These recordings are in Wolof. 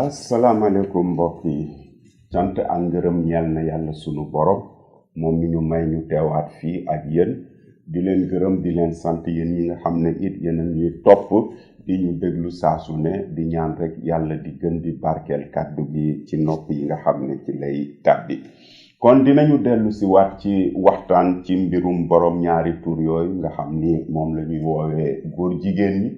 asalaamaaleykum mbokk yi cant ak ngërëm ñeel na yàlla sunu borom moom mi ñu may ñu teewaat fii ak yéen di leen gërëm di leen sant yéen ñi nga xam ne it yéen a ñuy topp di ñu déglu saa su ne di ñaan rek yàlla di gën di barkeel kàddu gi ci nopp yi nga xam ne ci lay tàbbi. kon dinañu dellu si waat ci waxtaan ci mbirum borom ñaari tur yooyu nga xam ni moom la ñuy woowee góor jigéen ñi.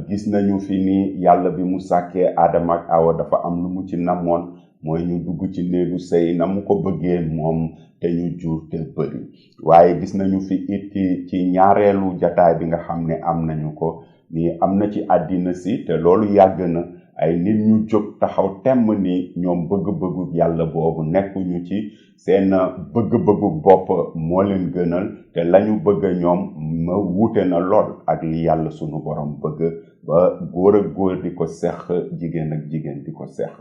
Gis nañu fi ni yàlla bi mu sàkkee Adama ak Awa dafa am lu mu ci namoon mooy ñu dugg ci néegu sëy na mu ko bëggee moom te ñu jur te bëri waaye gis nañu fi it ci ñaareelu jataay bi nga xam ne am nañu ko ni am na ci àddina si te loolu yàgg na ay nit ñu jóg taxaw temm ni ñoom bëgg-bëggu yàlla boobu nekkuñu ci seen bëgg-bëggu bopp moo leen gënal te lañu bëgg ñoom ma wuute na lool ak li yàlla sunu borom bëgg ba góor ak góor di ko seq jigéen ak jigéen di ko seq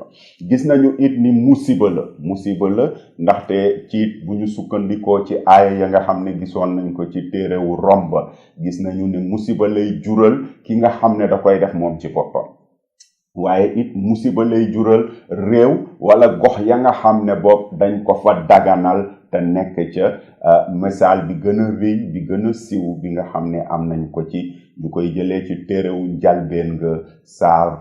gis nañu it ni musiba la ndaxte ci bu ñu sukkandikoo ci aaya ya nga xam ne gisoon nañ ko ci téerewu Rom ba gis nañu ne musiba lay jural ki nga xam ne da koy def moom ci boppam waaye it musiba lay jural réew wala gox ya nga xam ne bopp dañ ko fa daganal te nekk ca misaal bi gën a rëy bi gën a siw bi nga xam ne am nañ ko ci ñu koy jëlee ci téerewu njalbeen nga saar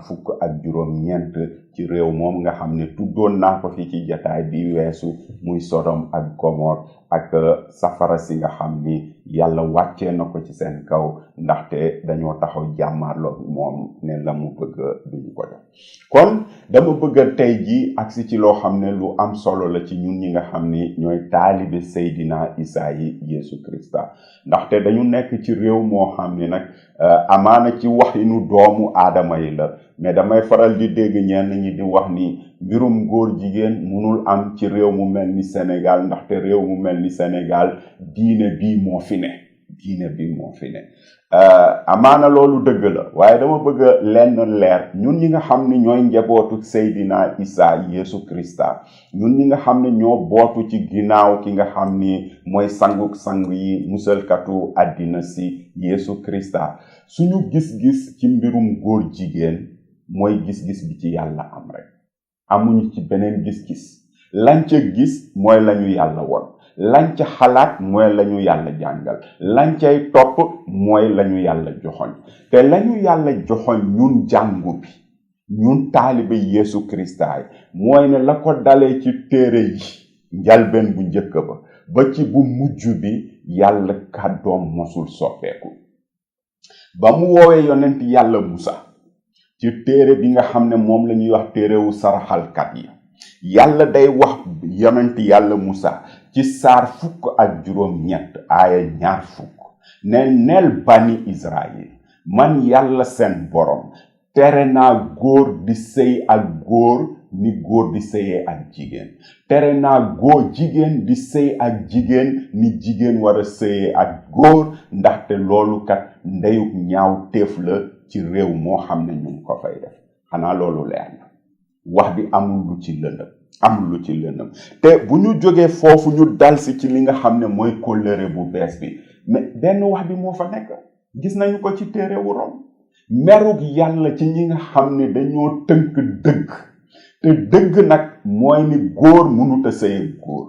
19 ci réew moom nga xam ne tuddoon naa ko fi ci jataay bi weesu muy Sodom ak Gomor ak safara si nga xam ni yàlla wàccee na ko ci seen kaw ndaxte dañoo taxaw jàmmarloo moom ne la mu bëgg duñu ko def kon dama bëgg tey ji agsi ci loo xam ne lu am solo la ci ñun ñi nga xam ni ñooy taalibe Seydina Isa yi Yeesu Krista ndaxte dañu nekk ci réew moo xam ne nag amaana ci waxinu doomu aadama yi la mais damay faral di dégg ñenn ñi di wax ni mbirum góor jigéen munul am ci réew mu mel ni Sénégal ndaxte réew mu mel ni Sénégal diine bii moo fi ne amaana loolu dëgg la waaye dama bëgg lenn leer ñun ñi nga xam ne ñooy njabootu Seydina Isa Yeesu Krista ñun ñi nga xam ne ñoo bootu ci ginnaaw ki nga xam ni mooy sanguk sang yi musalkatu àddina si Yeesu Krista suñu gis-gis ci mbirum góor jigéen mooy gis-gis bi ci yàlla am rek amuñu ci beneen gis-gis lañ ca gis mooy lañu yàlla won lañ ca xalaat mooy lañu yàlla jàngal lañ cay topp mooy lañu yàlla joxoñ te lañu yàlla joxoñ ñun jàngu bi ñun taalibe Yeesu Krista yi mooy ne la ko dalee ci téere yi njalbeen bu njëkk ba ci bu mujj bi yàlla kàddoom mosul soppeeku ba mu woowee yonent yàlla Musa ci téere bi nga xam ne moom la ñuy wax téerewu saraxalkat yi yàlla day wax yonent yàlla Musa ci saar 7 aaya 20 ne neel bani Israël man yàlla seen borom tere naa góor di sëy ak góor ni góor di sëyee ak jigéen tere naa jigéen di sëy ak jigéen ni jigéen war a sëyee ak góor ndaxte loolu kat ndeyuk ñaaw téef la ci réew moo xam ne ñu ngi ko fay def xanaa loolu leer na wax bi amul lu ci lëndëm te bu ñu jógee foofu ñu dalsi ci li nga xam ne mooy kóllëre bu bees bi mais benn wax bi moo fa nekk gis nañu ko ci téere wu Rom merug yàlla ci ñi nga xam ne dañoo tënk dëgg te dëgg nag mooy ni góor mënut a sëy ak góor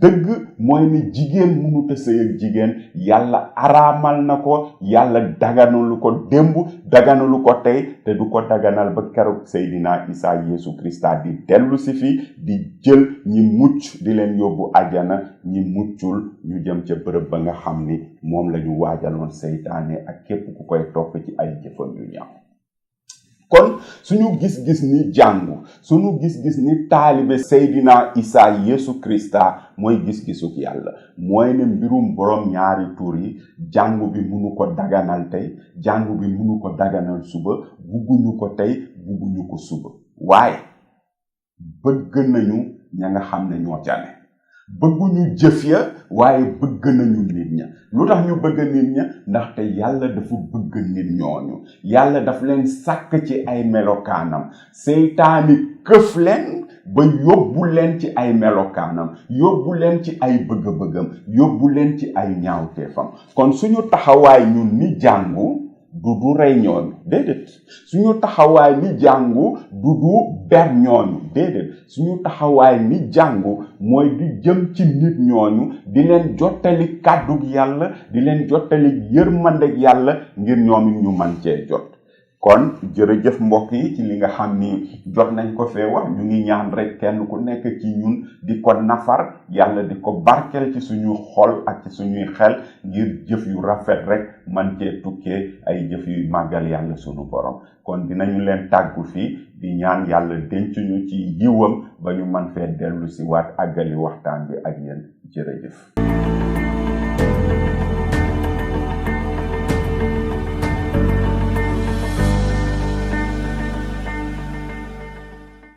dëgg mooy ni jigéen mënut a sëy ak jigéen yàlla araamal na ko yàlla daganalu ko démb daganalu ko tey te du ko daganal ba keroog Seydina Isa Yeesu Krista di dellu si fi di jël ñi mucc di leen yóbbu àjjana ñi muccul ñu jëm ca bërëb ba nga xam ni moom la ñu waajaloon seytaane ak képp ku koy topp ci ay jëfam yu ñaaw kon suñu gis-gis ni jàngu suñu gis-gis ni taalibe Seydina Isa Yeesu Krista mooy gis-gisuk yàlla mooy ne mbirum borom ñaari tur yi jàngu bi munu ko daganal tey jàngu bi munu ko daganal suba bugguñu ko tey bugguñu ko suba waaye bëgg nañu ña nga xam ne ñoo ca ne bëgguñu jëf ya waaye bëgg nañu nit ña lu tax ñu bëgg nit ña ndaxte yàlla dafa bëgg nit ñooñu yàlla daf leen sàkk ci ay melokaanam seytaani këf leen ba yóbbu leen ci ay melokaanam yóbbu leen ci ay bëgg-bëggam yóbbu leen ci ay ñaawteefam kon suñu taxawaay ñun ni jàngu du rey ñooñu déedéet suñu taxawaay ni jàngu du ber ñooñu déedéet suñu taxawaay ni jàngu mooy di jëm ci nit ñooñu di leen jottali kàddug yàlla di leen jottali yërmandeg yàlla ngir ñoom it ñu man cee jot. kon jërëjëf mbokk yi ci li nga xam ni jot nañ ko fee wax ñu ngi ñaan rek kenn ku nekk ci ñun di ko nafar yàlla di ko barkel ci suñu xol ak ci suñuy xel ngir jëf yu rafet rek man cee tukkee ay jëf yu màggal yàlla sunu borom. kon dinañu leen tàggu fii di ñaan yàlla denc ñu ci yiwam ba ñu man fee dellu si waat àggali waxtaan bi ak yéen jërëjëf.